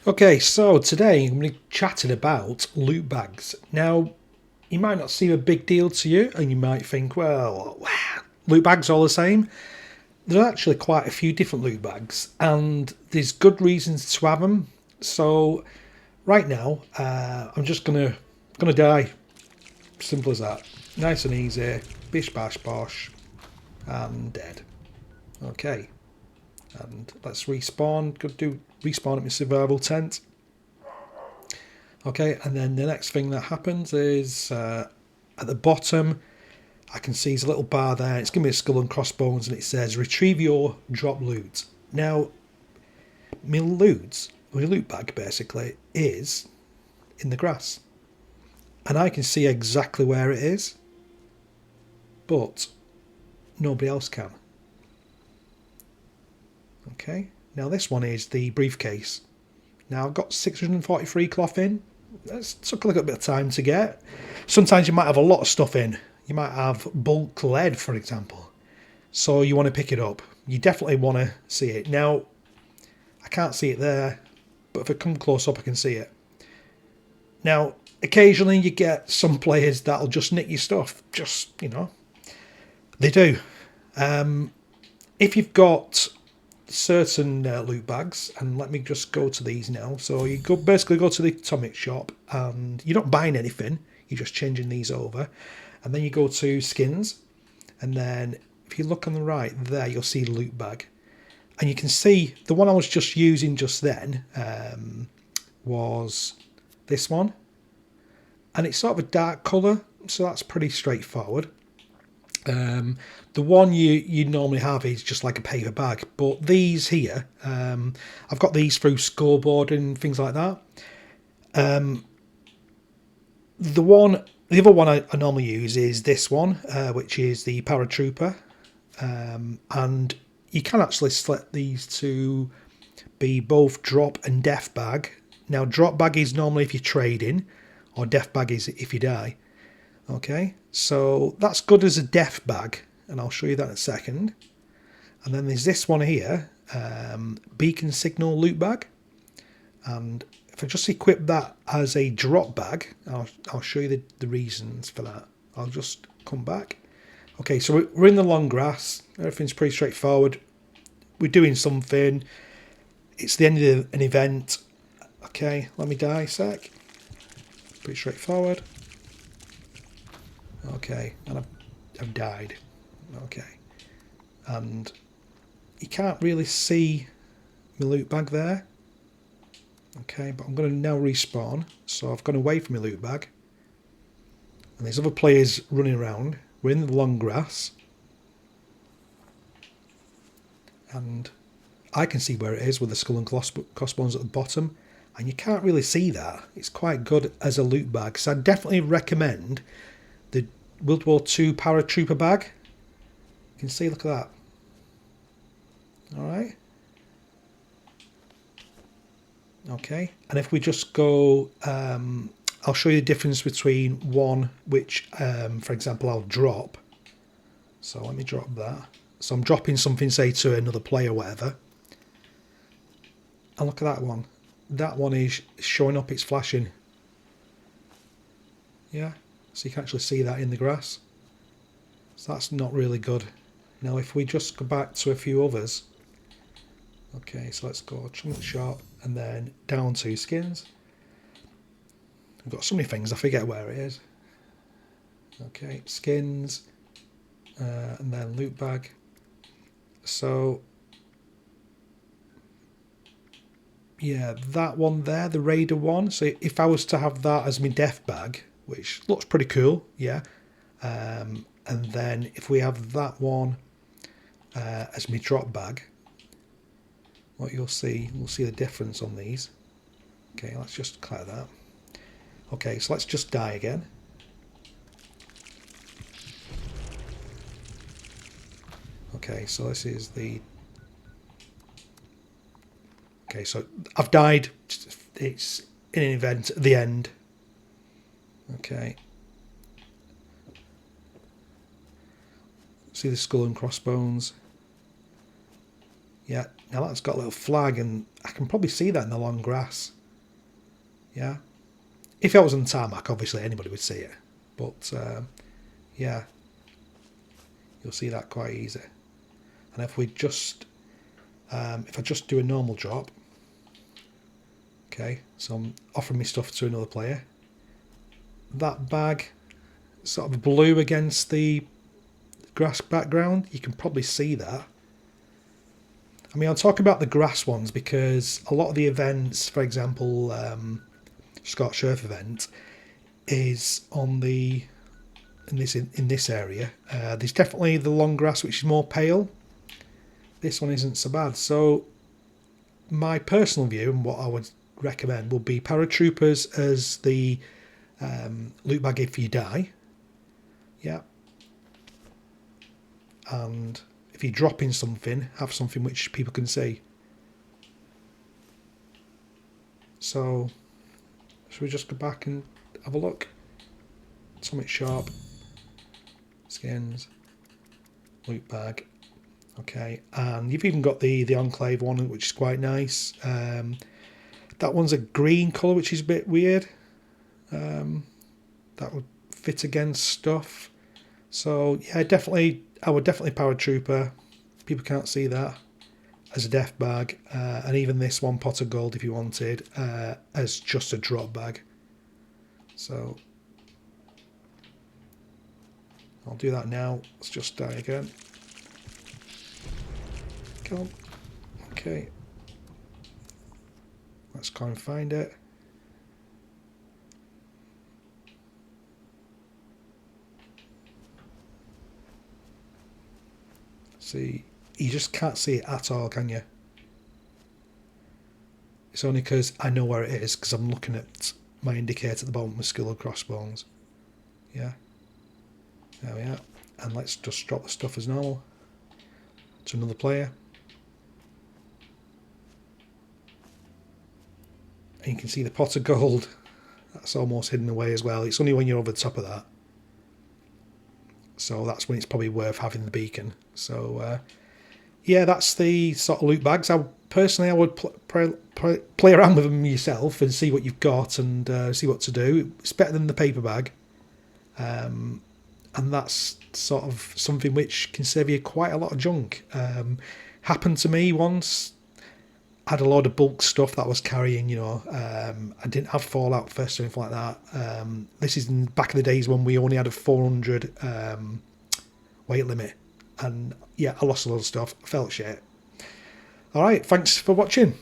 Okay, so today I'm going to be chatting about loot bags. Now, you might not seem a big deal to you, and you might think, well, loot bags are all the same. There's actually quite a few different loot bags, and there's good reasons to have them. So, right now, I'm just gonna die. Simple as that. Nice and easy. Bish bash bosh, and dead. Okay, and let's respawn. Could do respawn at my survival tent. Okay, and then the next thing that happens is at the bottom, I can see there's a little bar there. It's giving me a skull and crossbones, and it says retrieve your drop loot. Now, my loot bag basically is in the grass, and I can see exactly where it is, but nobody else can. Okay, now this one is the briefcase. Now I've got 643 cloth in. That's took a little bit of time to get. Sometimes you might have a lot of stuff in. You might have bulk lead, for example. So you want to pick it up. You definitely want to see it. Now, I can't see it there, but if I come close up, I can see it. Now, occasionally you get some players that'll just nick your stuff. Just, they do. If you've got certain loot bags, and let me just go to these now. So you basically go to the atomic shop, and you're not buying anything, you're just changing these over, and then you go to skins, and then if you look on the right there, you'll see loot bag, and you can see the one I was just using just then was this one, and it's sort of a dark colour, so that's pretty straightforward. The one you normally have is just like a paper bag, but these here, I've got these through scoreboard and things like that. The other one I normally use is this one, which is the paratrooper, and you can actually select these to be both drop and death bag. Now, drop bag is normally if you're trading, or death bag is if you die. Okay, so that's good as a death bag, and I'll show you that in a second. And then there's this one here, beacon signal loot bag, and if I just equip that as a drop bag, I'll show you the reasons for that. I'll just come back. Okay, so we're in the long grass. Everything's pretty straightforward. We're doing something. It's the end of an event. Okay, let me die a sec. Pretty straightforward. Okay, and I've died. Okay, and you can't really see my loot bag there. Okay, but I'm going to now respawn, so I've gone away from my loot bag, and there's other players running around. We're in the long grass, and I can see where it is with the skull and crossbones at the bottom, and you can't really see that. It's quite good as a loot bag, so I definitely recommend the World War II paratrooper bag. You can see, look at that. Alright. Okay, and if we just go, I'll show you the difference between one which, for example, I'll drop. So let me drop that. So I'm dropping something, say, to another player or whatever. And look at that one. That one is showing up, it's flashing. Yeah, so you can actually see that in the grass. So that's not really good. Now if we just go back to a few others. Okay, so let's go Atomic Shop and then down to skins. I've got so many things, I forget where it is. Okay, skins, and then loot bag. So, yeah, that one there, the Raider one. So if I was to have that as my death bag, which looks pretty cool, yeah. And then if we have that one as my drop bag, what we'll see the difference on these. Okay, let's just clear that. Okay, so let's just die again. Okay, so this is the... Okay, so I've died. It's in an event at the end. Okay. See the skull and crossbones. Yeah, now that's got a little flag, and I can probably see that in the long grass. Yeah. If I was on tarmac, obviously anybody would see it. But, yeah, you'll see that quite easy. And if we just, if I just do a normal drop, okay, so I'm offering my stuff to another player. That bag sort of blue against the grass background, you can probably see that. I mean, I'll talk about the grass ones because a lot of the events, for example, Scott Surf event, is on the in this area. There's definitely the long grass, which is more pale. This one isn't so bad. So my personal view and what I would recommend would be paratroopers as the loot bag if you die. Yeah. And if you're dropping something, have something which people can see. So should we just go back and have a look? Atomic Sharp, skins, loot bag. Okay, and you've even got the Enclave one, which is quite nice. That one's a green colour, which is a bit weird. That would fit against stuff. So yeah, definitely, I would definitely paratrooper. People can't see that as a def bag, and even this one pot of gold if you wanted as just a drop bag. So I'll do that now. Let's just die again. Come on. Okay. Let's go and find it. See, you just can't see it at all, can you? It's only because I know where it is, because I'm looking at my indicator at the bottom of Skull and Crossbones. Yeah. There we are. And let's just drop the stuff as normal to another player. And you can see the pot of gold. That's almost hidden away as well. It's only when you're over the top of that. So that's when it's probably worth having the beacon. So yeah, that's the sort of loot bags. Personally, I would play around with them yourself and see what you've got and see what to do. It's better than the paper bag. And that's sort of something which can save you quite a lot of junk. Happened to me once. I had a load of bulk stuff that I was carrying, you know. I didn't have Fallout First or anything like that. This is back in the days when we only had a 400 weight limit. And yeah, I lost a lot of stuff. I felt shit. Alright, thanks for watching.